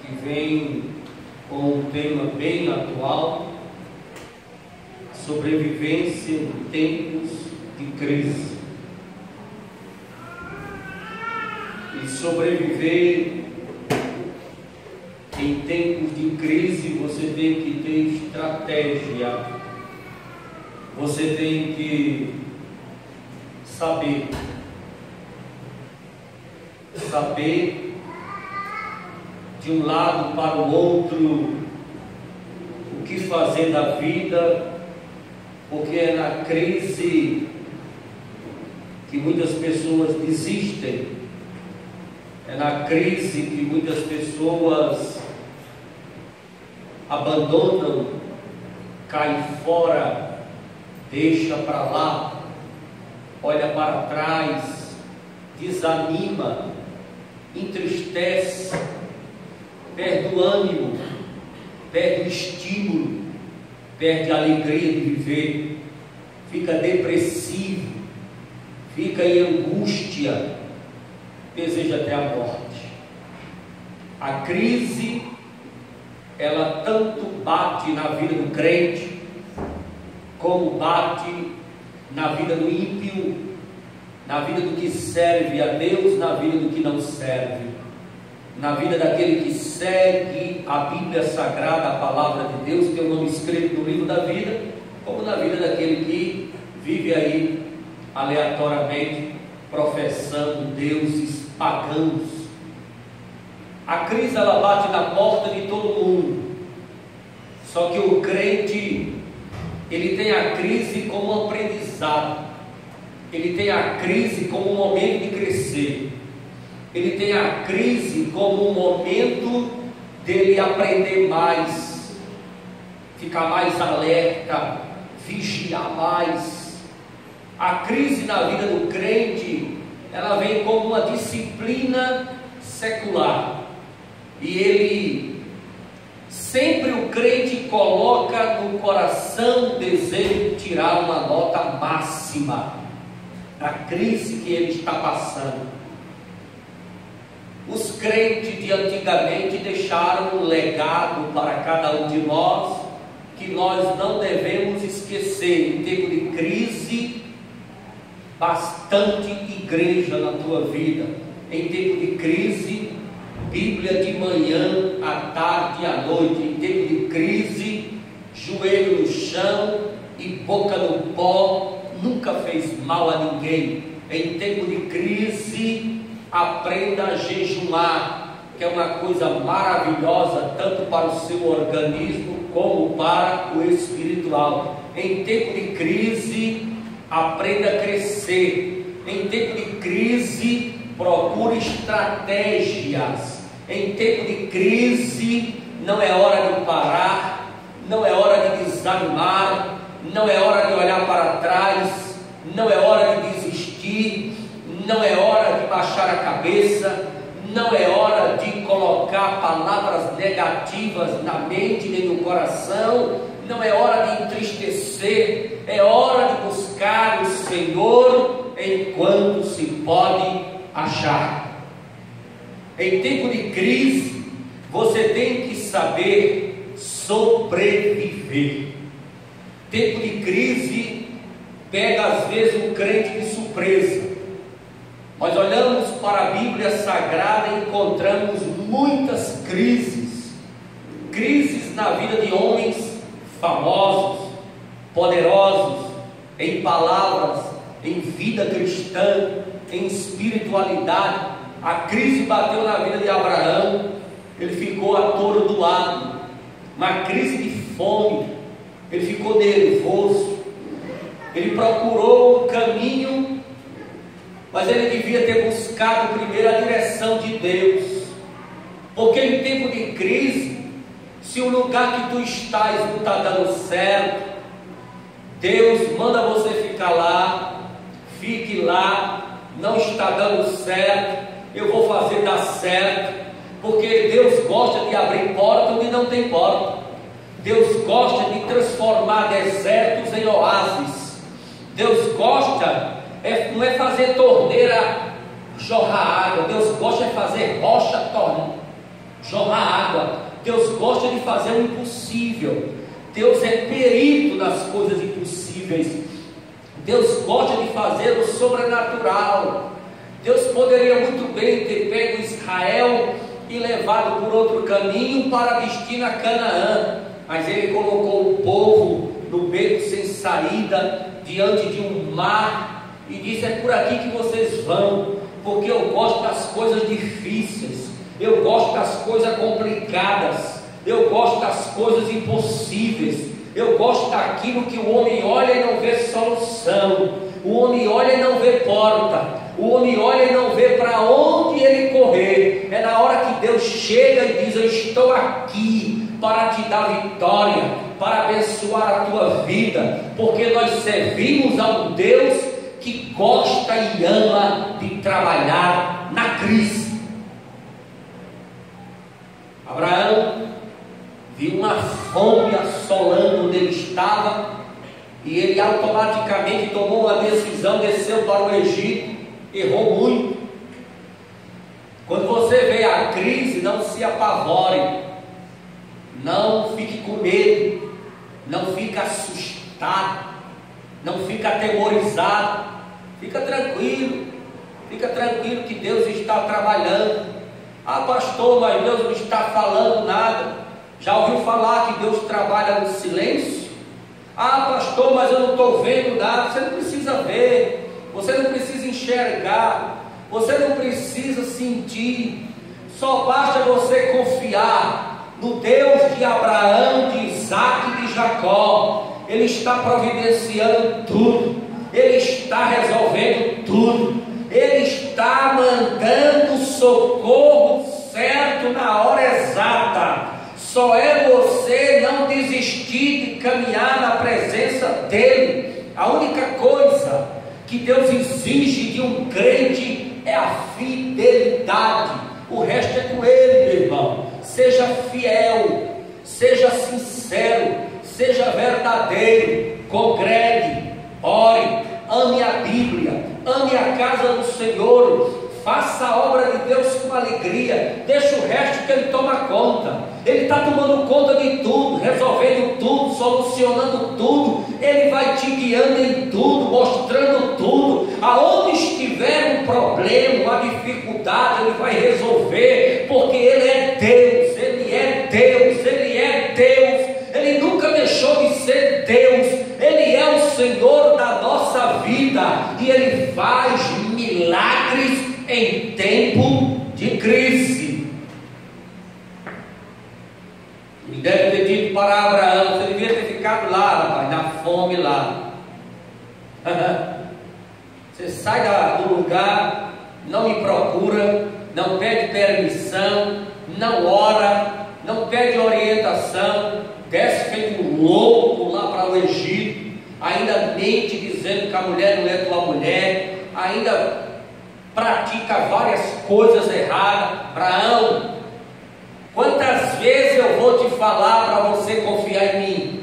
que vem com um tema bem atual: sobrevivência em tempos de crise. E sobreviver em tempos de crise, você tem que ter estratégia, você tem que saber de um lado para o outro o que fazer da vida, porque é na crise que muitas pessoas desistem, é na crise que muitas pessoas abandonam, caem fora, deixa para lá, olha para trás, desanima, entristece, perde o ânimo, perde o estímulo, perde a alegria de viver, fica depressivo, fica em angústia, deseja até a morte. A crise, ela tanto bate na vida do crente, como bate na vida do ímpio, na vida do que serve a Deus, na vida do que não serve, na vida daquele que segue a Bíblia Sagrada, a Palavra de Deus, tem o nome escrito no livro da vida, como na vida daquele que vive aí aleatoriamente, professando deuses pagãos. A crise, ela bate na porta de todo mundo, só que o crente, ele tem a crise como um aprendizado, ele tem a crise como um momento de crescer, ele tem a crise como um momento dele aprender mais, ficar mais alerta, vigiar mais. A crise na vida do crente, ela vem como uma disciplina secular, e ele, sempre o crente coloca no coração o desejo de tirar uma nota máxima da crise que ele está passando. Os crentes de antigamente deixaram um legado para cada um de nós, que nós não devemos esquecer. Em tempo de crise, bastante igreja na tua vida. Em tempo de crise, Bíblia de manhã, à tarde e à noite. Em tempo de crise, joelho no chão e boca no pó, nunca fez mal a ninguém. Em tempo de crise, aprenda a jejuar, que é uma coisa maravilhosa, tanto para o seu organismo como para o espiritual. Em tempo de crise, aprenda a crescer. Em tempo de crise, procure estratégias. Em tempo de crise, não é hora de parar, não é hora de desanimar, não é hora de olhar para trás, não é hora de desistir, não é hora de baixar a cabeça, não é hora de colocar palavras negativas na mente nem no coração, não é hora de entristecer, é hora de buscar o Senhor enquanto se pode achar. Em tempo de crise, você tem que saber sobreviver. Tempo de crise pega às vezes o crente de surpresa. Nós olhamos para a Bíblia Sagrada e encontramos muitas crises na vida de homens famosos, poderosos, em palavras, em vida cristã, em espiritualidade. A crise bateu na vida de Abraão, ele ficou atordoado, uma crise de fome, ele ficou nervoso, ele procurou um caminho, mas ele devia ter buscado primeiro a direção de Deus, porque em tempo de crise, se o lugar que tu estás não está dando certo, Deus manda você ficar lá, fique lá, não está dando certo, eu vou fazer dar certo, porque Deus gosta de abrir porta onde não tem porta, Deus gosta de transformar desertos em oásis, Deus gosta, não é fazer torneira jorrar água, Deus gosta de fazer rocha jorrar água. Deus gosta de fazer o impossível. Deus é perito nas coisas impossíveis. Deus gosta de fazer o sobrenatural. Deus poderia muito bem ter pego Israel e levado por outro caminho para Destina Canaã, mas Ele colocou o povo no beco sem saída, diante de um mar, e disse: é por aqui que vocês vão, porque eu gosto das coisas difíceis, eu gosto das coisas complicadas, eu gosto das coisas impossíveis, eu gosto daquilo que o homem olha e não vê solução, o homem olha e não vê porta, o homem olha e não vê para onde ele correr. É na hora que Deus chega e diz: eu estou aqui para te dar vitória, para abençoar a tua vida, porque nós servimos a um Deus que gosta e ama de trabalhar na crise. Abraão viu uma fome assolando onde ele estava, e ele automaticamente tomou uma decisão, desceu para o Egito. Errou muito. Quando você vê a crise, não se apavore, não fique com medo, não fique assustado, não fique atemorizado. Fica tranquilo que Deus está trabalhando. Ah, pastor, mas Deus não está falando nada. Já ouviu falar que Deus trabalha no silêncio? Ah, pastor, mas eu não estou vendo nada. Você não precisa ver, você não precisa enxergar, você não precisa sentir, só basta você confiar no Deus de Abraão, de Isaac e de Jacó. Ele está providenciando tudo, Ele está resolvendo tudo, Ele está mandando socorro certo na hora exata. Só é você não desistir de caminhar na presença dEle. A única coisa que Deus exige de um crente é a fidelidade. O resto é com Ele, meu irmão. Seja fiel, seja sincero, seja verdadeiro, congregue, ore, ame a Bíblia, ame a casa do Senhor, faça a obra de Deus com alegria, deixa o resto que Ele toma conta. Ele está tomando conta de tudo, resolvendo tudo, solucionando tudo. Ele vai te guiando em tudo, mostrando tudo. Aonde estiver um problema, uma dificuldade, Ele vai resolver, porque Ele é Deus, Ele é Deus, Ele é Deus. Ele nunca deixou de ser Deus. Ele é o Senhor da nossa vida, e Ele faz milagres em tempo de crise. Ele deve ter dito para Abraão: você devia ter ficado lá, rapaz, na fome lá. Você sai do lugar, não me procura, não pede permissão, não ora, não pede orientação, desce feito um louco lá para o Egito, ainda mente dizendo que a mulher não é tua mulher, ainda pratica várias coisas erradas. Abraão, quantas vezes eu vou te falar para você confiar em mim?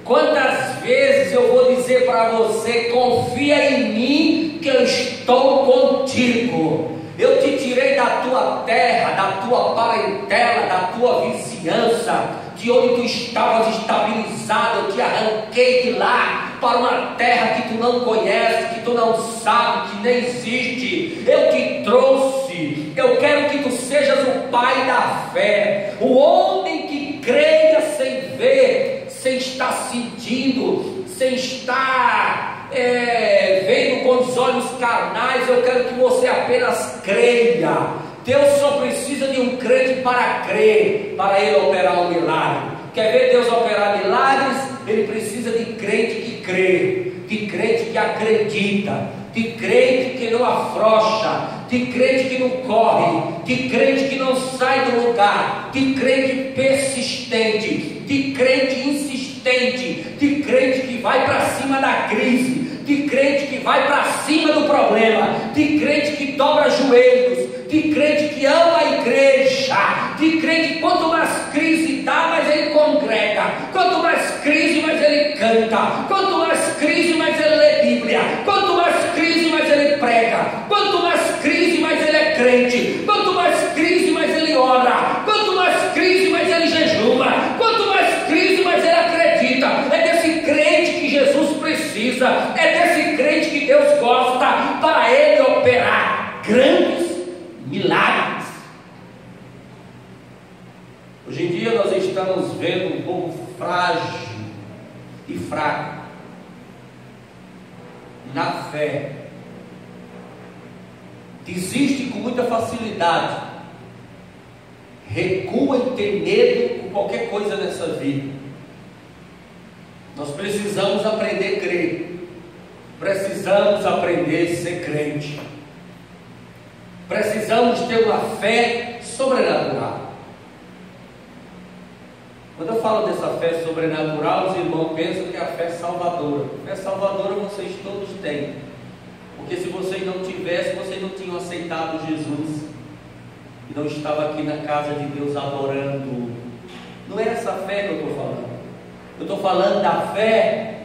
Quantas vezes eu vou dizer para você: confia em mim que eu estou contigo. Eu te tirei da tua terra, da tua parentela, da tua vizinhança, de onde tu estavas estabilizado. Eu te arranquei de lá para uma terra que tu não conhece, que tu não sabe, que nem existe. Eu te trouxe. Eu quero que tu sejas o pai da fé, o homem que creia sem ver, sem estar sentindo, sem estar vendo com os olhos carnais. Eu quero que você apenas creia. Deus só precisa de um crente para crer, para Ele operar um milagre. Quer ver Deus operar milagres? Ele precisa de crente que crê, de crente que acredita, de crente que não afrouxa, de crente que não corre, de crente que não sai do lugar, de crente persistente, de crente insistente, de crente que vai para cima da crise, de crente que vai para cima do problema, de crente que dobra joelhos, de crente que ama a igreja, de crente que quanto mais crise dá, mais ele congrega, quanto mais crise, mais ele canta, quanto mais crise, mais ele lê Bíblia, quanto mais crise, mais ele prega, quanto mais crise, mais ele é crente, quanto mais crise, mais ele ora, quanto grandes milagres. Hoje em dia nós estamos vendo um povo frágil e fraco na fé, desiste com muita facilidade, recua e tem medo com qualquer coisa nessa vida. Nós precisamos aprender a crer, precisamos aprender a ser crente, precisamos ter uma fé sobrenatural. Quando eu falo dessa fé sobrenatural, os irmãos pensam que é a fé salvadora. A fé salvadora vocês todos têm, porque se vocês não tivessem, vocês não tinham aceitado Jesus e não estavam aqui na casa de Deus adorando. Não é essa fé que eu estou falando. Eu estou falando da fé,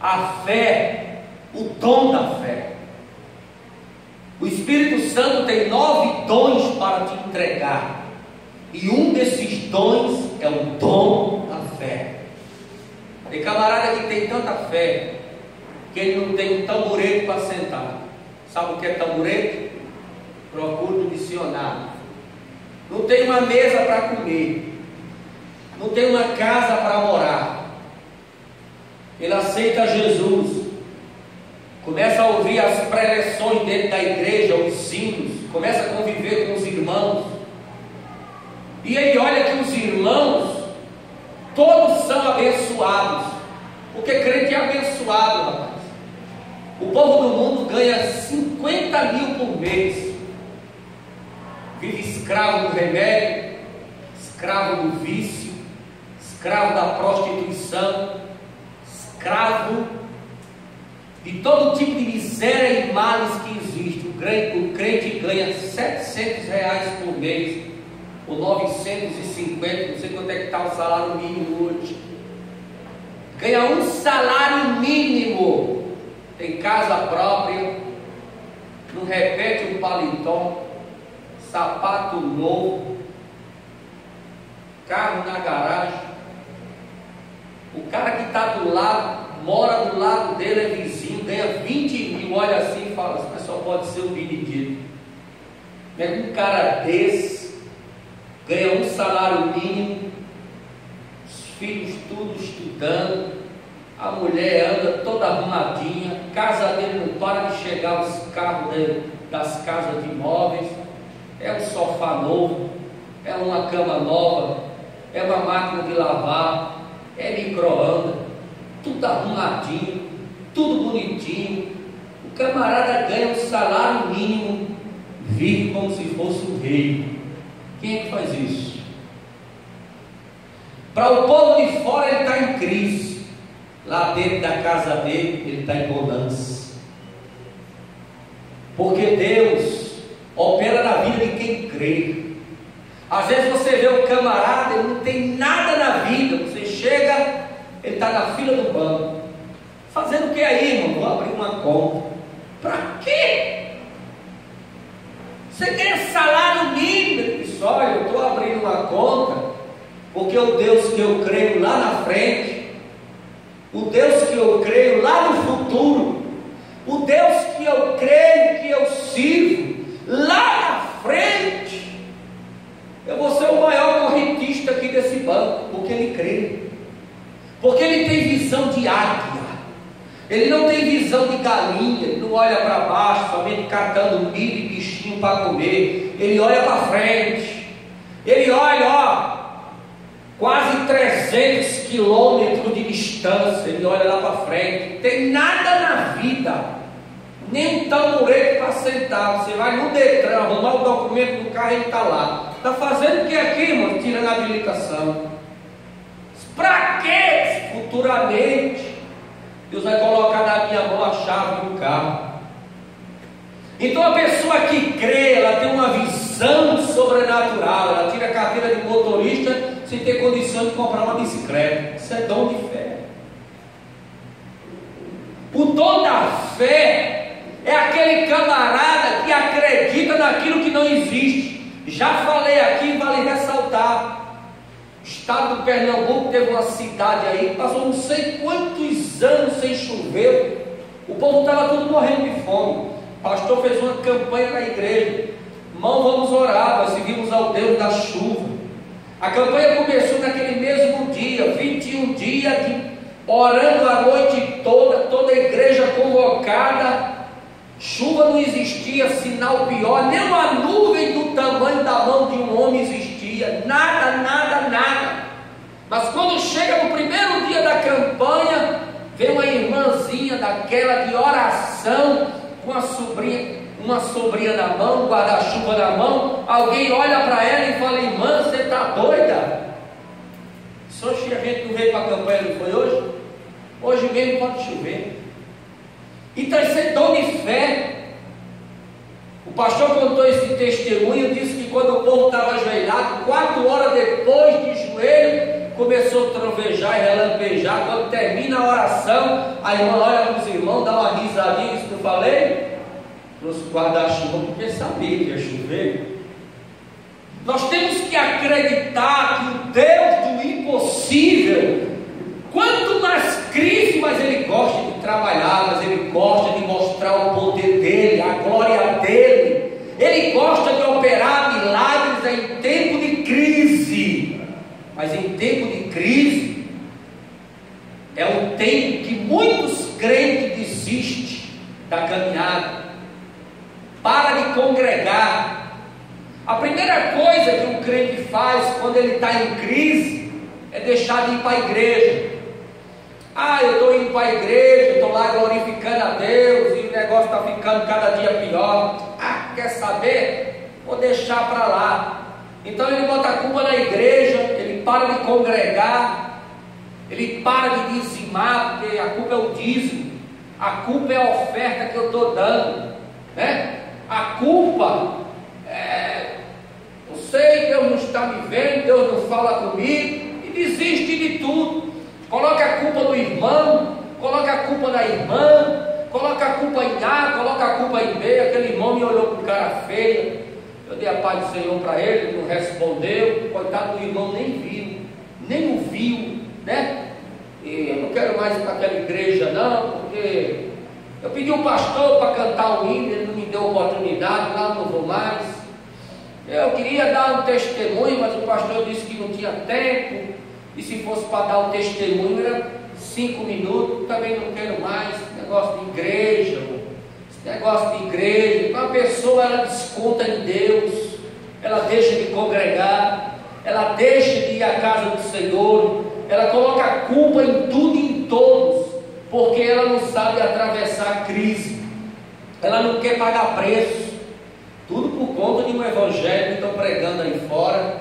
a fé, o dom da fé. O Espírito Santo tem 9 dons para te entregar, e um desses dons é o dom da fé. Tem camarada que tem tanta fé que ele não tem um tamborete para sentar. Sabe o que é tamborete? Procura no dicionário. Não tem uma mesa para comer, não tem uma casa para morar. Ele aceita Jesus, começa a ouvir as preleções dentro da igreja, os hinos, começa a conviver com os irmãos, e ele olha que os irmãos todos são abençoados, porque crente é abençoado, rapaz. O povo do mundo ganha 50 mil por mês, vive escravo do remédio, escravo do vício, escravo da prostituição, escravo de todo tipo de miséria e males que existe. O crente ganha 700 reais por mês, ou 950, não sei quanto é que está o salário mínimo hoje. Ganha um salário mínimo, tem casa própria, não repete um paletó, sapato novo, carro na garagem. O cara que está do lado, mora do lado dele, é vizinho, ganha 20 mil, olha assim e fala, mas só pode ser um benedito. Um cara desse ganha um salário mínimo, os filhos tudo estudando, a mulher anda toda arrumadinha, casa dele não para de chegar os carros das casas de imóveis, é um sofá novo, é uma cama nova, é uma máquina de lavar, é micro-ondas, tudo arrumadinho, tudo bonitinho. O camarada ganha um salário mínimo, vive como se fosse um rei. Quem é que faz isso? Para o povo de fora ele está em crise, lá dentro da casa dele ele está em bonança, porque Deus opera na vida de quem crê. Às vezes você vê o camarada, ele não tem nada na vida, você chega, ele está na fila do banco, fazendo o que aí, irmão? Vou abrir uma conta. Para quê? Você ganha salário mínimo. Ele disse, olha, eu estou abrindo uma conta, porque o Deus que eu creio lá na frente, o Deus que eu creio lá no futuro, o Deus que eu creio, que eu sirvo lá na frente, eu vou ser o maior correntista aqui desse banco, porque ele crê, porque ele tem visão de águia, ele não tem visão de galinha, ele não olha para baixo, somente catando milho e bichinho para comer, ele olha para frente, ele olha, quase 300 quilômetros de distância, ele olha lá para frente, não tem nada na vida, nem um tamborete para sentar. Você vai no Detran, arrumar o documento do carro, ele está lá. Está fazendo o que aqui, irmão? Tirando a habilitação. Para quê? Futuramente Deus vai colocar na minha mão a chave do carro. Então a pessoa que crê, ela tem uma visão sobrenatural, ela tira a carteira de motorista sem ter condição de comprar uma bicicleta. Isso é dom de fé. O dom da fé é aquele camarada que acredita naquilo que não existe. Já falei aqui, vale ressaltar. O estado do Pernambuco teve uma cidade aí, passou não sei quantos anos sem chover, o povo estava tudo morrendo de fome. O pastor fez uma campanha na igreja. Irmão, vamos orar, nós seguimos ao Deus da chuva. A campanha começou naquele mesmo dia, 21 dias, orando a noite toda, toda a igreja convocada. Chuva não existia, sinal pior, nem uma nuvem do tamanho da mão de um homem existia, nada, nada, nada. Mas quando chega no primeiro dia da campanha, vem uma irmãzinha daquela de oração, com uma sobrinha na mão, um guarda-chuva na mão. Alguém olha para ela e fala: irmã, você está doida? Só que a gente não veio para a campanha, não foi hoje? Hoje mesmo pode chover. Então isso é dom de fé. O pastor contou esse testemunho, disse que quando o povo estava ajoelhado, 4 horas depois de joelho, começou a trovejar e relampejar. Quando termina a oração, a irmã olha para os irmãos, dá uma risadinha, isso que eu falei, trouxe guarda-chuva porque sabia que ia chover. Nós temos que acreditar que o Deus do impossível, quanto mais crise, mas Ele gosta de trabalhar, mas Ele gosta de mostrar o poder dEle, a glória dEle. Ele gosta de operar milagres em tempo de crise. Mas em tempo de crise é um tempo que muitos crentes desistem da caminhada, para de congregar. A primeira coisa que um crente faz quando ele está em crise é deixar de ir para a igreja. Eu estou indo para a igreja, estou lá glorificando a Deus e o negócio está ficando cada dia pior. Quer saber? Vou deixar para lá. Então ele bota a culpa na igreja, ele para de congregar, ele para de dizimar, porque a culpa é o dízimo, a culpa é a oferta que eu estou dando, né? A culpa eu sei, Deus não está me vendo, Deus não fala comigo, e desiste de tudo. Coloca a culpa no irmão, coloca a culpa na irmã, coloca a culpa em A, coloca a culpa em B. Aquele irmão me olhou com cara feia, eu dei a paz do Senhor para ele, não respondeu, coitado do irmão, nem o viu, né? E eu não quero mais ir para aquela igreja não, porque eu pedi um pastor para cantar um hino, ele não me deu oportunidade, lá não vou mais. Eu queria dar um testemunho, mas o pastor disse que não tinha tempo, e se fosse para dar um testemunho era 5 minutos, também não quero mais. Esse negócio de igreja, uma pessoa ela desconta em Deus, ela deixa de congregar, ela deixa de ir à casa do Senhor, ela coloca a culpa em tudo e em todos, porque ela não sabe atravessar a crise, ela não quer pagar preço, tudo por conta de um evangelho que estão pregando aí fora,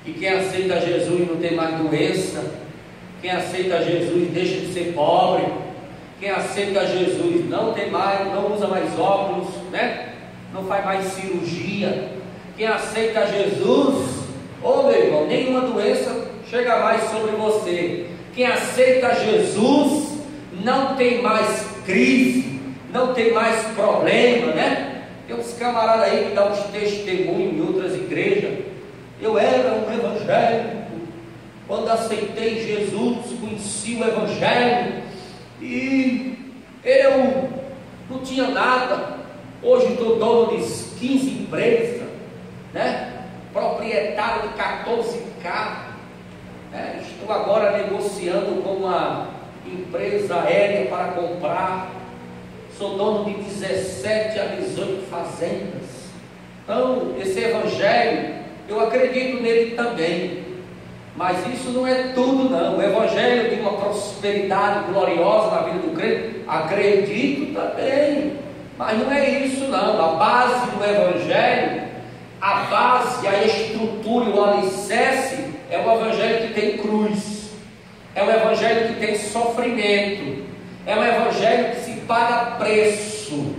que quem aceita Jesus não tem mais doença, quem aceita Jesus deixa de ser pobre, quem aceita Jesus não usa mais óculos, né? Não faz mais cirurgia. Quem aceita Jesus, meu irmão, nenhuma doença chega mais sobre você. Quem aceita Jesus não tem mais crise, não tem mais problema, né? Tem uns camaradas aí que dão uns testemunhos em outras igrejas. Eu era um evangélico, quando aceitei Jesus, conheci o evangelho e eu não tinha nada. Hoje estou dono de 15 empresas, né? Proprietário de 14 carros, né? Estou agora negociando com uma empresa aérea para comprar. Sou dono de 17 a 18 fazendas. Então esse evangelho, eu acredito nele também, mas isso não é tudo não. O evangelho de uma prosperidade gloriosa na vida do crente, acredito também, mas não é isso não. A base do evangelho, a base, a estrutura e o alicerce é o evangelho que tem cruz, é o evangelho que tem sofrimento, é o evangelho que se paga preço,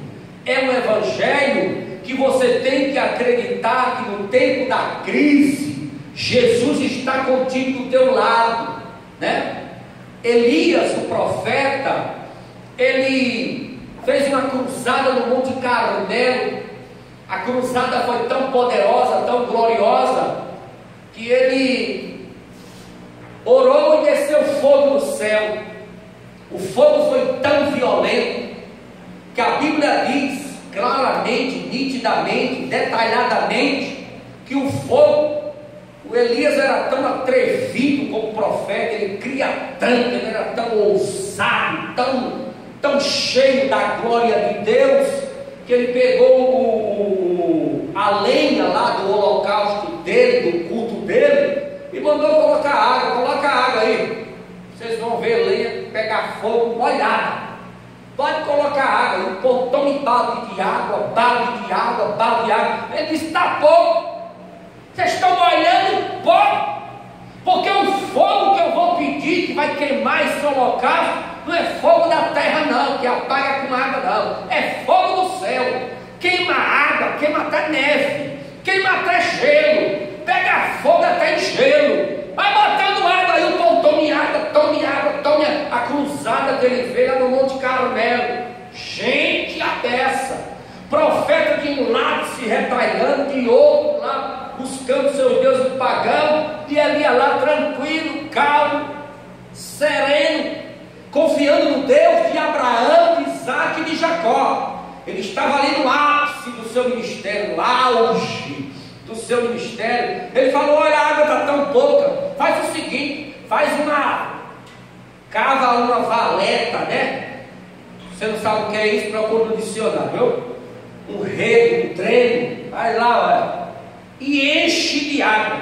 é um evangelho que você tem que acreditar que no tempo da crise, Jesus está contigo do teu lado, né? Elias, o profeta, ele fez uma cruzada no Monte Carmelo. A cruzada foi tão poderosa, tão gloriosa, que ele orou e desceu fogo no céu. O fogo foi tão violento que a Bíblia diz, claramente, nitidamente, detalhadamente, que o fogo, o Elias era tão atrevido como profeta, ele cria tanto, ele era tão ousado, tão cheio da glória de Deus, que ele pegou a lenha lá do holocausto dele, do culto dele, e mandou coloca a água aí, vocês vão ver a lenha pegar fogo molhada. Pode colocar água, o povo tome balde de água, ele disse, está pouco, vocês estão molhando pouco, porque o fogo que eu vou pedir, que vai queimar esse holocausto, não é fogo da terra não, que apaga com água não, é fogo do céu, queima água, queima até neve, queima até gelo, pega fogo até em gelo, vai botando água aí, o povo tome água, a cruzada que ele fez lá no Monte Carmelo, gente a beça, profeta de um lado se retalhando, de outro lá, buscando seus deuses pagãos, e ele ia lá tranquilo, calmo, sereno, confiando no Deus de Abraão, de Isaac e de Jacó. Ele estava ali no ápice do seu ministério, no auge do seu ministério. Ele falou, olha, a água está tão pouca, faz o seguinte, cava uma valeta, né? Você não sabe o que é isso, procura no dicionário, viu? Um rego, um trem, vai lá, olha, e enche de água.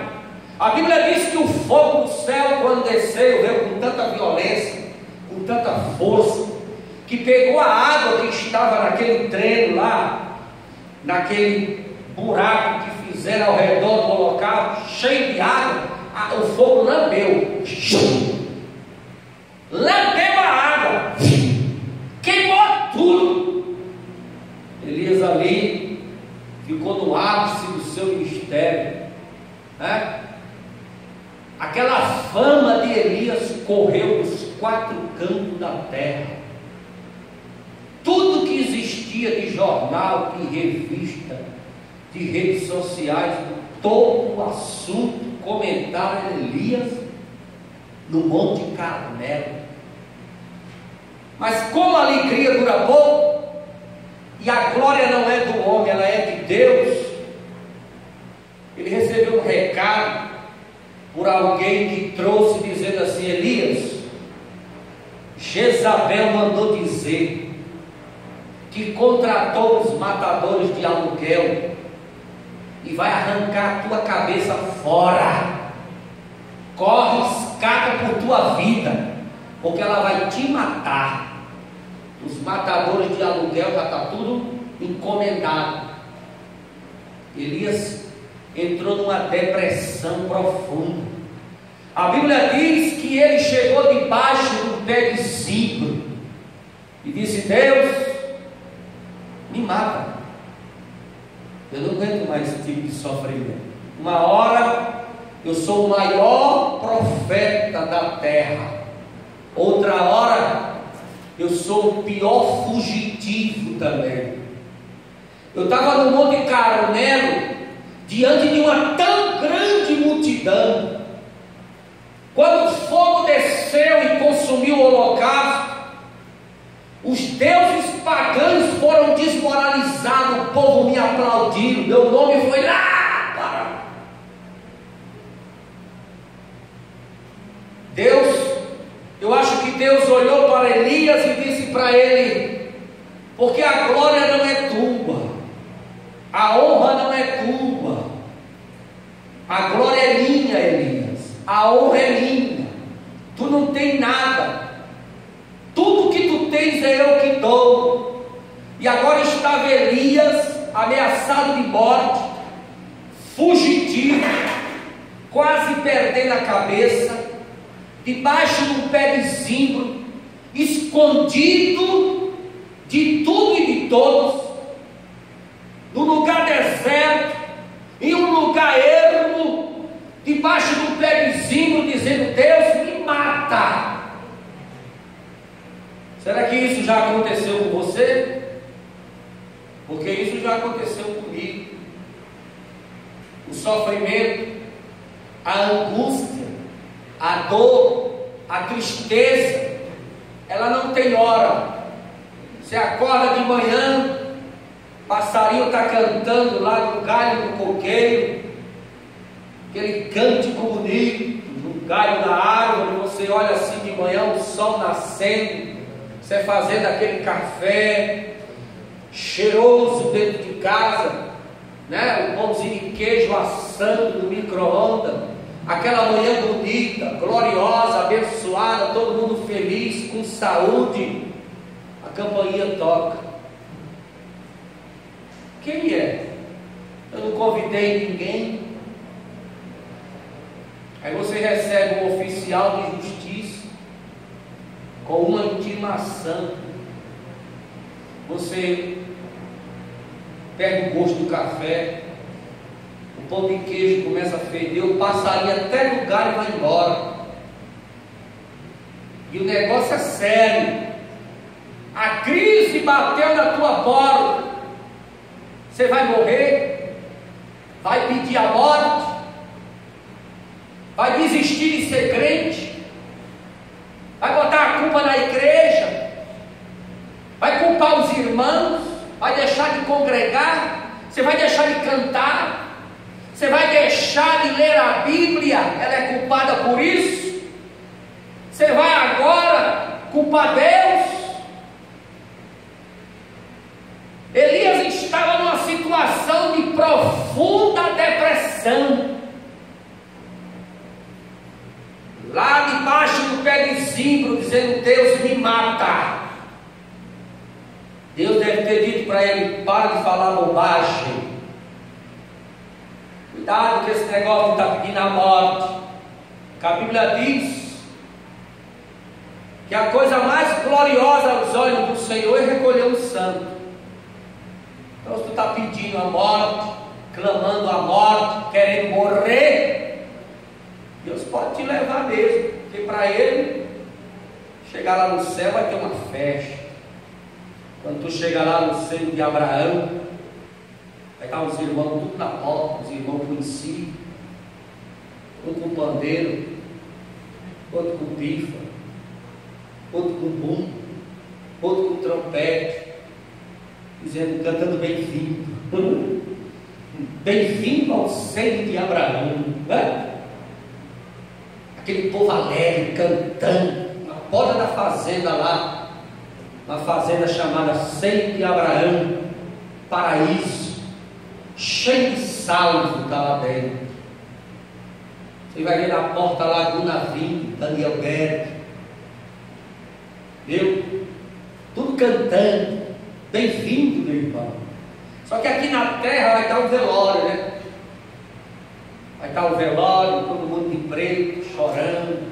A Bíblia diz que o fogo do céu, quando desceu, veio com tanta violência, com tanta força, que pegou a água que estava naquele trem lá, naquele buraco que fizeram ao redor do holocausto, cheio de água, o fogo lambeu a água, queimou tudo. Elias ali ficou no ápice do seu ministério, né? Aquela fama de Elias correu nos 4 cantos da terra. Tudo que existia de jornal, de revista, de redes sociais, todo o assunto, comentário Elias no Monte Carmelo. Mas como a alegria dura pouco, e a glória não é do homem, ela é de Deus, ele recebeu um recado por alguém que trouxe dizendo assim, Elias, Jezabel mandou dizer que contratou os matadores de aluguel e vai arrancar a tua cabeça fora. Corre, escapa por tua vida, porque ela vai te matar. Os matadores de aluguel já está tudo encomendado. Elias entrou numa depressão profunda. A Bíblia diz que ele chegou debaixo do pé de cipro e disse, Deus, me mata, eu não aguento mais esse tipo de sofrimento. Uma hora eu sou o maior profeta da terra, outra hora eu sou o pior fugitivo também. Eu estava no Monte Carmelo, diante de uma tão grande multidão, quando o fogo desceu e consumiu o holocausto, os deuses pagãos foram desmoralizados, o povo me aplaudiu, meu nome foi lá para Deus. Eu acho que Deus olhou para Elias e disse para ele, porque a glória não é tua, a honra não é tua, a glória é minha, Elias, a honra é minha, tu não tem nada, tudo que tu tens é eu que dou. E agora estava Elias ameaçado de morte, fugitivo, quase perdendo a cabeça, debaixo de um pé de zimbro, escondido de tudo e de todos, num lugar deserto, em um lugar ermo, debaixo de um pé de zimbro, dizendo, Deus me mata. Será que isso já aconteceu com você? Porque isso já aconteceu comigo. O sofrimento, a angústia, a dor, a tristeza, ela não tem hora. Você acorda de manhã, Passarinho está cantando lá no galho do coqueiro, aquele cântico bonito, no galho da árvore. Você olha assim de manhã, o sol nascendo, você fazendo aquele café cheiroso dentro de casa, né? O pãozinho de queijo assando no micro-ondas, aquela manhã bonita, gloriosa, abençoada, todo mundo feliz, com saúde. A campainha toca. Quem é? Eu não convidei ninguém. Aí você recebe um oficial de justiça com uma intimação. Você pega o gosto do café, o pão de queijo começa a feder, o passarinho até no galho vai embora. E o negócio é sério. A crise bateu na tua porta. Você vai morrer? Vai pedir a morte? Vai desistir de ser crente? Vai botar a culpa na igreja? Vai culpar os irmãos? Vai deixar de congregar? Você vai deixar de cantar? Você vai deixar de ler a Bíblia? Ela é culpada por isso? Você vai agora culpar Deus? Elias estava numa situação de profunda depressão, lá debaixo do pé de zimbro, dizendo: Deus me mata. Deus deve ter dito para ele: para de falar bobagem, cuidado com esse negócio de estar pedindo a morte. Que a Bíblia diz que a coisa mais gloriosa aos olhos do Senhor é recolher um santo. Então, se tu está pedindo a morte, clamando a morte, querendo morrer, Deus pode te levar mesmo, porque para Ele, chegar lá no céu vai ter uma festa. Quando tu chegar lá no seio de Abraão, vai estar os irmãos tudo na porta, os irmãos conhecidos, um com pandeiro, outro com pifa, outro com bumbo, outro com trompete, dizendo, cantando bem-vindo, bem-vindo ao seio de Abraão, né? Aquele povo alegre, cantando, na porta da fazenda lá, uma fazenda chamada Seio de Abraão, paraíso, cheio de salvo está lá dentro. Você vai ver na porta Laguna Vinho, Daniel Berg, viu? Tudo cantando. Bem-vindo, meu irmão. Só que aqui na terra vai estar o velório, né? Vai estar o velório, todo mundo de preto, chorando,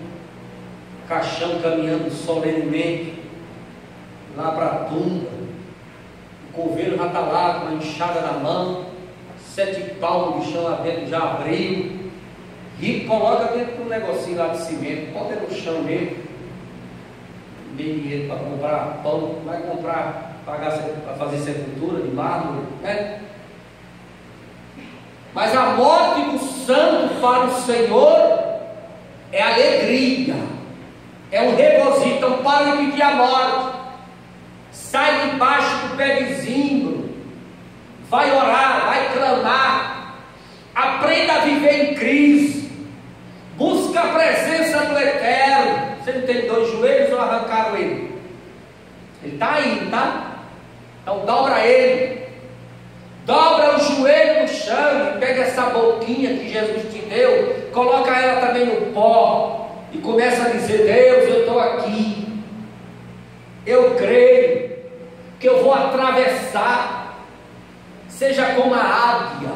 caixão caminhando solenemente lá para a tumba. O coveiro já está lá com a enxada na mão, 7 palmos de chão lá dentro já abriu, e coloca dentro de um negocinho lá de cimento, bota no chão mesmo. Não tem dinheiro para comprar pão, vai comprar, pagar para fazer sepultura de mármore, né? Mas a morte do santo para o Senhor é alegria, é um regozijo. Então para de pedir a morte, sai debaixo do pé de zimbro, vai orar, vai clamar, aprenda a viver em crise, busca a presença do Eterno. Você não tem 2 joelhos ou arrancaram ele? Ele está aí, tá? Então dobra ele, dobra o joelho no chão e pega essa boquinha que Jesus te deu, coloca ela também no pó e começa a dizer: Deus, eu estou aqui, eu creio que eu vou atravessar. Seja como a águia.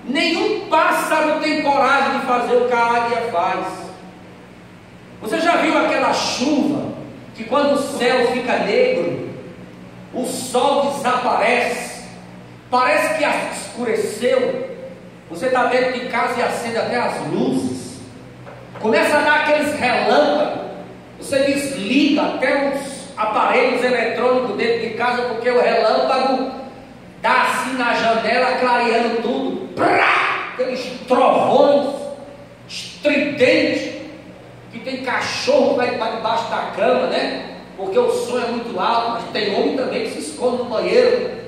Nenhum pássaro tem coragem de fazer o que a águia faz. Você já viu aquela chuva que quando o céu fica negro, o sol desaparece, parece que escureceu? Você está dentro de casa e acende até as luzes, começa a dar aqueles relâmpagos, você desliga até os aparelhos eletrônicos dentro de casa, porque o relâmpago dá assim na janela, clareando tudo, aqueles trovões estridentes, que tem cachorro que vai para debaixo da cama, né? porque o som é muito alto, mas tem homem também que se esconde no banheiro.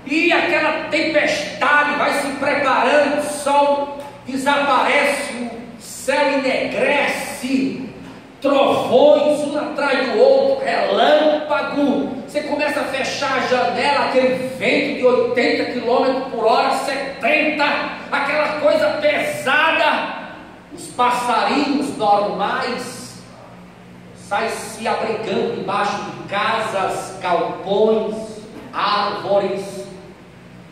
E aquela tempestade vai se preparando, o sol desaparece, o céu enegrece, trovões um atrás do outro, relâmpago. Você começa a fechar a janela, aquele vento de 80 km por hora, 70, aquela coisa pesada. Os passarinhos normais saem se abrigando debaixo de casas, galpões, árvores,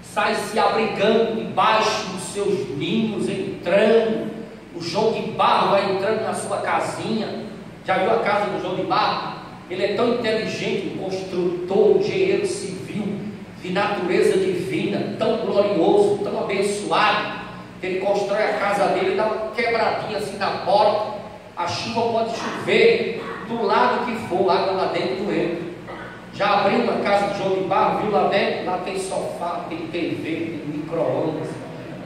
saem se abrigando debaixo dos seus ninhos, entrando. O João de Barro vai entrando na sua casinha. Já viu a casa do João de Barro? Ele é tão inteligente, um construtor, um engenheiro civil, de natureza divina, tão glorioso, tão abençoado, que ele constrói a casa dele, dá uma quebradinha assim na porta, a chuva pode chover, do lado que for, água lá dentro não entra. Já abriu uma casa do João de Barro, viu lá dentro? Lá tem sofá, tem TV, tem micro-ondas,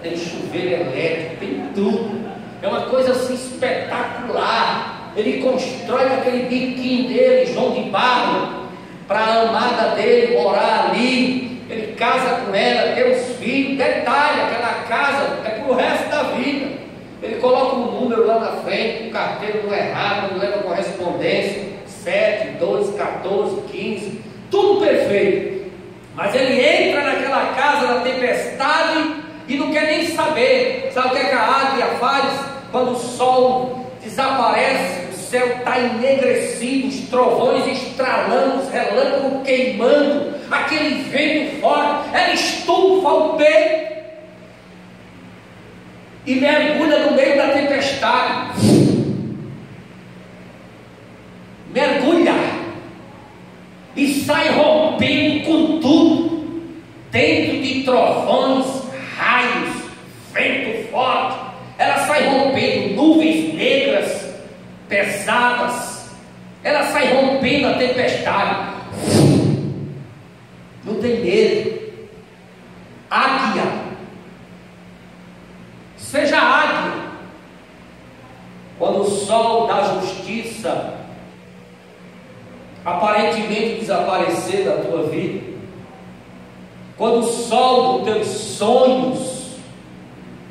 tem chuveiro elétrico, tem tudo. É uma coisa assim espetacular. Ele constrói aquele biquinho dele, João de Barro, para a amada dele morar ali. Ele casa com ela, tem os filhos. Detalhe, aquela casa é para o resto da vida. Ele coloca um número lá na frente, o carteiro não é errado, não leva correspondência, 7, 12, 14, 15, tudo perfeito. Mas ele entra naquela casa da tempestade e não quer nem saber. Sabe o que é que a águia faz? Quando o sol desaparece, o céu está enegrecido, os trovões estralando, os relâmpagos queimando, aquele vento forte, ela estufa o peito e mergulha no meio da tempestade. Mergulha e sai rompendo com tudo, dentro de trovões, raios, vento forte. Ela sai rompendo nuvens negras, pesadas. Ela sai rompendo a tempestade. Não tem medo. Águia. Seja águia. Quando o sol da justiça aparentemente desaparecer da tua vida, quando o sol dos teus sonhos,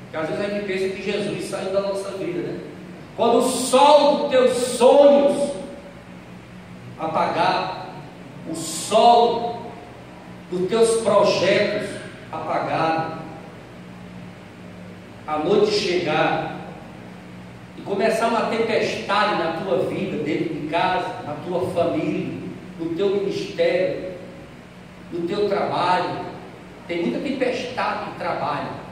que às vezes a gente pensa que Jesus saiu da nossa vida, né? Quando o sol dos teus sonhos apagar, o sol dos teus projetos apagar, a noite chegar e começar uma tempestade na tua vida, dentro de casa, na tua família, no teu ministério, no teu trabalho. Tem muita tempestade de trabalho.